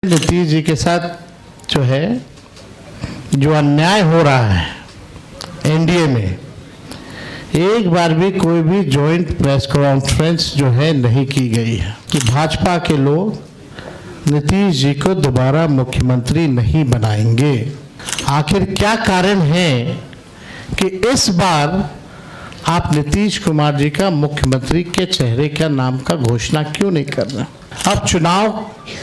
नीतीश जी के साथ जो है जो अन्याय हो रहा है एनडीए में, एक बार भी कोई भी जॉइंट प्रेस कॉन्फ्रेंस जो है नहीं की गई है कि भाजपा के लोग नीतीश जी को दोबारा मुख्यमंत्री नहीं बनाएंगे। आखिर क्या कारण है कि इस बार आप नीतीश कुमार जी का मुख्यमंत्री के चेहरे का नाम का घोषणा क्यों नहीं कर रहे? अब चुनाव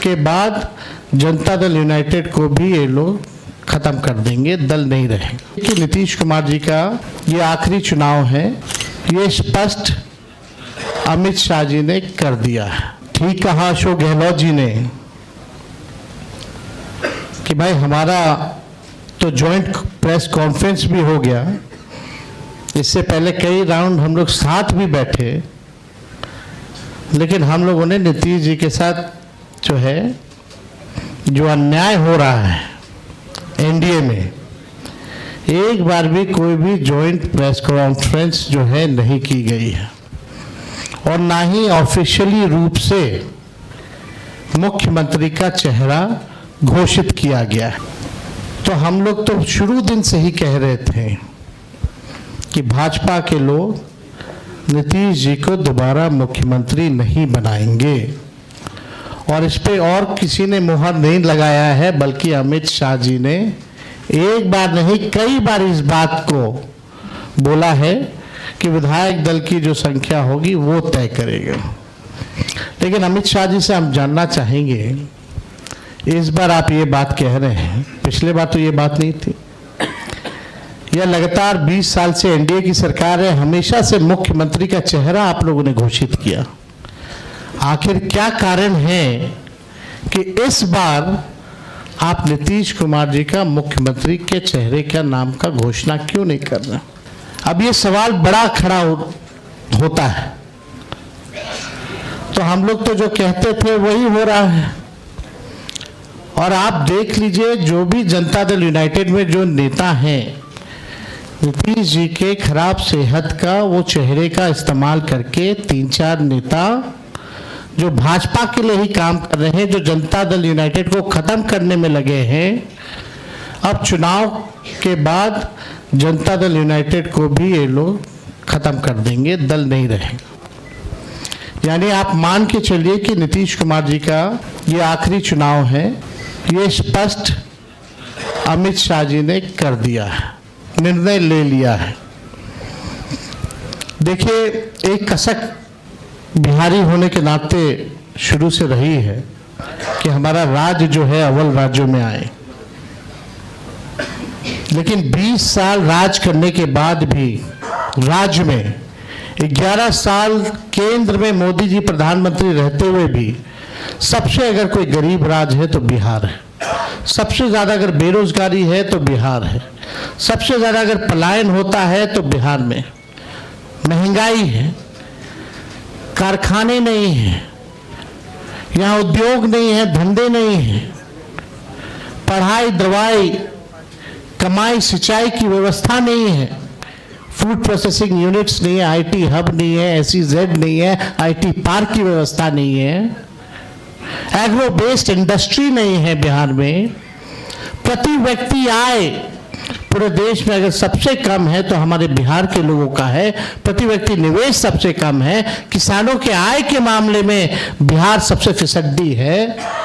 के बाद जनता दल यूनाइटेड को भी ये लोग खत्म कर देंगे, दल नहीं रहेगा। कि नीतीश कुमार जी का ये आखिरी चुनाव है, ये स्पष्ट अमित शाह जी ने कर दिया है। ठीक कहा अशोक गहलोत जी ने कि भाई हमारा तो जॉइंट प्रेस कॉन्फ्रेंस भी हो गया, इससे पहले कई राउंड हम लोग साथ भी बैठे, लेकिन हम लोगों ने नीतीश जी के साथ जो है जो अन्याय हो रहा है एनडीए में, एक बार भी कोई भी जॉइंट प्रेस कॉन्फ्रेंस जो है नहीं की गई है और ना ही ऑफिशियली रूप से मुख्यमंत्री का चेहरा घोषित किया गया है। तो हम लोग तो शुरू दिन से ही कह रहे थे कि भाजपा के लोग नीतीश जी को दोबारा मुख्यमंत्री नहीं बनाएंगे और इस पे और किसी ने मुहर नहीं लगाया है, बल्कि अमित शाह जी ने एक बार नहीं कई बार इस बात को बोला है कि विधायक दल की जो संख्या होगी वो तय करेगा। लेकिन अमित शाह जी से हम जानना चाहेंगे, इस बार आप ये बात कह रहे हैं, पिछले बार तो ये बात नहीं थी। यह लगातार 20 साल से एनडीए की सरकार है, हमेशा से मुख्यमंत्री का चेहरा आप लोगों ने घोषित किया। आखिर क्या कारण है कि इस बार आप नीतीश कुमार जी का मुख्यमंत्री के चेहरे का नाम का घोषणा क्यों नहीं कर रहे? अब ये सवाल बड़ा खड़ा होता है। तो हम लोग तो जो कहते थे वही हो रहा है। और आप देख लीजिए, जो भी जनता दल यूनाइटेड में जो नेता हैं, नीतीश जी के खराब सेहत का वो चेहरे का इस्तेमाल करके 3-4 नेता जो भाजपा के लिए ही काम कर रहे हैं, जो जनता दल यूनाइटेड को खत्म करने में लगे हैं, अब चुनाव के बाद जनता दल यूनाइटेड को भी ये लोग खत्म कर देंगे, दल नहीं रहेगा। यानी आप मान के चलिए कि नीतीश कुमार जी का ये आखिरी चुनाव है, ये स्पष्ट अमित शाह जी ने कर दिया है, निर्णय ले लिया है। देखिए, एक कसक बिहारी होने के नाते शुरू से रही है कि हमारा राज्य जो है अव्वल राज्यों में आए, लेकिन 20 साल राज करने के बाद भी राज्य में 11 साल केंद्र में मोदी जी प्रधानमंत्री रहते हुए भी सबसे अगर कोई गरीब राज्य है तो बिहार है, सबसे ज़्यादा अगर बेरोजगारी है तो बिहार है, सबसे ज़्यादा अगर पलायन होता है तो बिहार में, महंगाई है, कारखाने नहीं हैं, यहाँ उद्योग नहीं है, धंधे नहीं हैं, पढ़ाई दवाई कमाई सिंचाई की व्यवस्था नहीं है, फूड प्रोसेसिंग यूनिट्स नहीं है, आईटी हब नहीं है, SEZ नहीं है, आईटी पार्क की व्यवस्था नहीं है, एग्रो बेस्ड इंडस्ट्री नहीं है बिहार में। प्रति व्यक्ति आय पूरे देश में अगर सबसे कम है तो हमारे बिहार के लोगों का है। प्रति व्यक्ति निवेश सबसे कम है, किसानों के आय के मामले में बिहार सबसे फिसड्डी है।